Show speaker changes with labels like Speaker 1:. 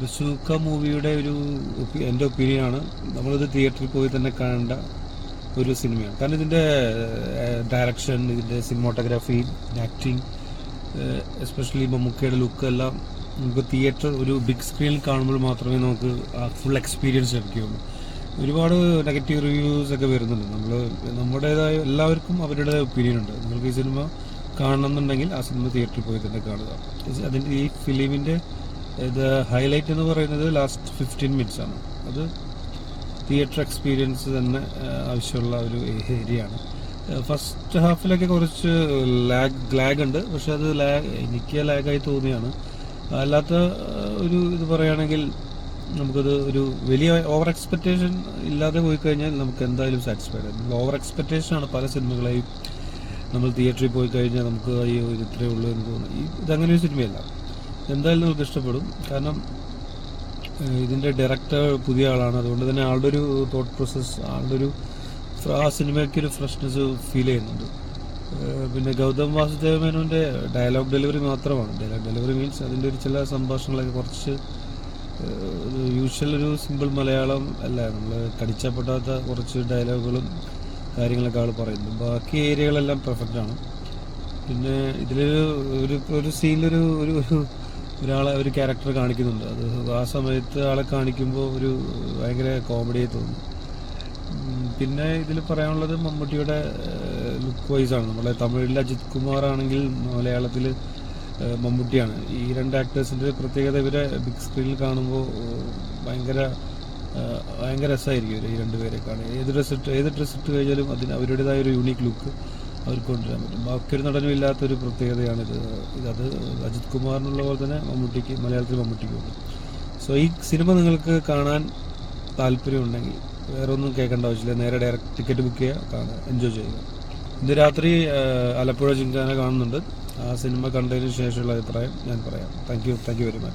Speaker 1: Bazooka മൂവിയുടെ എൻ്റെ ഒപ്പീനിയനാണ്, നമ്മളിത് തിയേറ്ററിൽ പോയി തന്നെ കാണേണ്ട ഒരു സിനിമയാണ്. കാരണം ഇതിൻ്റെ ഡയറക്ഷൻ, ഇതിൻ്റെ സിനിമാട്ടോഗ്രാഫി, ആക്ടിങ്, എസ്പെഷ്യലി മമ്മൂക്കയുടെ ലുക്ക് എല്ലാം നമുക്ക് ഒരു ബിഗ് സ്ക്രീനിൽ കാണുമ്പോൾ മാത്രമേ നമുക്ക് ആ ഫുൾ എക്സ്പീരിയൻസ് ലഭിക്കുകയുള്ളൂ. ഒരുപാട് നെഗറ്റീവ് റിവ്യൂസ് ഒക്കെ വരുന്നുണ്ട്. നമ്മുടേതായ എല്ലാവർക്കും അവരുടേതായ ഒപ്പീനിയൻ ഉണ്ട്. നിങ്ങൾക്ക് ഈ സിനിമ കാണണമെന്നുണ്ടെങ്കിൽ ആ സിനിമ തിയേറ്ററിൽ പോയി തന്നെ കാണുക. അതിൻ്റെ ഈ ഫിലിമിൻ്റെ ഹൈലൈറ്റ് എന്ന് പറയുന്നത് ലാസ്റ്റ് 15 minutes ആണ്. അത് തിയേറ്റർ എക്സ്പീരിയൻസ് തന്നെ ആവശ്യമുള്ള ഒരു ഏരിയ ആണ്. ഫസ്റ്റ് ഹാഫിലൊക്കെ കുറച്ച് ലാഗ് ഉണ്ട്, പക്ഷെ അത് എനിക്ക് ലാഗായി തോന്നിയാണ്. അല്ലാത്ത ഇത് പറയുകയാണെങ്കിൽ നമുക്കത് ഒരു വലിയ ഓവർ എക്സ്പെക്റ്റേഷൻ ഇല്ലാതെ പോയി കഴിഞ്ഞാൽ നമുക്ക് എന്തായാലും സാറ്റിസ്ഫൈഡ് ആണ്. ഓവർ എക്സ്പെക്റ്റേഷനാണ് പല സിനിമകളെയും നമ്മൾ തിയേറ്ററിൽ പോയി കഴിഞ്ഞാൽ നമുക്ക് ഇത്രയേ ഉള്ളൂ എന്ന് തോന്നുന്നു. ഇതങ്ങനെ ഒരു സിനിമയല്ല, എന്തായാലും നമുക്ക് ഇഷ്ടപ്പെടും. കാരണം ഇതിൻ്റെ ഡയറക്ടർ പുതിയ ആളാണ്, അതുകൊണ്ട് തന്നെ ആളുടെ ഒരു തോട്ട് പ്രോസസ്സ്, ആ സിനിമയ്ക്ക് ഒരു ഫ്രഷ്നെസ് ഫീൽ ചെയ്യുന്നുണ്ട്. പിന്നെ ഗൗതം വാസുദേവ മേനോൻ്റെ ഡയലോഗ് ഡെലിവറി മാത്രമാണ്. ഡയലോഗ് ഡെലിവറി മീൻസ് അതിൻ്റെ ചില സംഭാഷണങ്ങളൊക്കെ കുറച്ച് യൂഷ്വൽ ഒരു സിമ്പിൾ മലയാളം അല്ല, നമ്മൾ കടിച്ചപ്പെടാത്ത കുറച്ച് ഡയലോഗുകളും കാര്യങ്ങളൊക്കെ ആൾ പറയുന്നു. ബാക്കി ഏരിയകളെല്ലാം പെർഫെക്റ്റാണ്. പിന്നെ ഇതിലൊരു സീനിലൊരു ഒരു ക്യാരക്ടർ കാണിക്കുന്നുണ്ട്. അത് ആ സമയത്ത് ആളെ കാണിക്കുമ്പോൾ ഭയങ്കര കോമഡിയായി തോന്നും. പിന്നെ ഇതിൽ പറയാനുള്ളത് മമ്മൂട്ടിയുടെ ലുക്ക് വൈസാണ്. നമ്മളെ തമിഴിൽ അജിത് കുമാർ ആണെങ്കിൽ മലയാളത്തിൽ മമ്മൂട്ടിയാണ്. ഈ രണ്ട് ആക്ടേഴ്സിൻ്റെ പ്രത്യേകത, ഇവരെ ബിഗ് സ്ക്രീനിൽ കാണുമ്പോൾ ഭയങ്കര രസമായിരിക്കും ഈ രണ്ടുപേരെ കാണുക. ഏത് ഡ്രസ്സ് ഇട്ട് കഴിഞ്ഞാലും അവരുടേതായ ഒരു യൂണീക്ക് ലുക്ക് അവർക്ക് കൊണ്ടുവരാൻ പറ്റും. ബാക്കിയൊരു നടനും ഇല്ലാത്തൊരു പ്രത്യേകതയാണിത്. അത് അജിത് കുമാറിനുള്ള പോലെ തന്നെ മലയാളത്തിൽ മമ്മൂട്ടിക്കുണ്ട്. സോ ഈ സിനിമ നിങ്ങൾക്ക് കാണാൻ താല്പര്യമുണ്ടെങ്കിൽ വേറെ ഒന്നും കേൾക്കേണ്ട ആവശ്യമില്ല, നേരെ ഡയറക്റ്റ് ടിക്കറ്റ് ബുക്ക് ചെയ്യുക, കാണുക, എൻജോയ് ചെയ്യുക. ഇന്ന് രാത്രി ആലപ്പുഴ ജിംഖാന കാണുന്നുണ്ട്. ആ സിനിമ കണ്ടതിന് ശേഷമുള്ള അഭിപ്രായം ഞാൻ പറയാം. Thank you very much.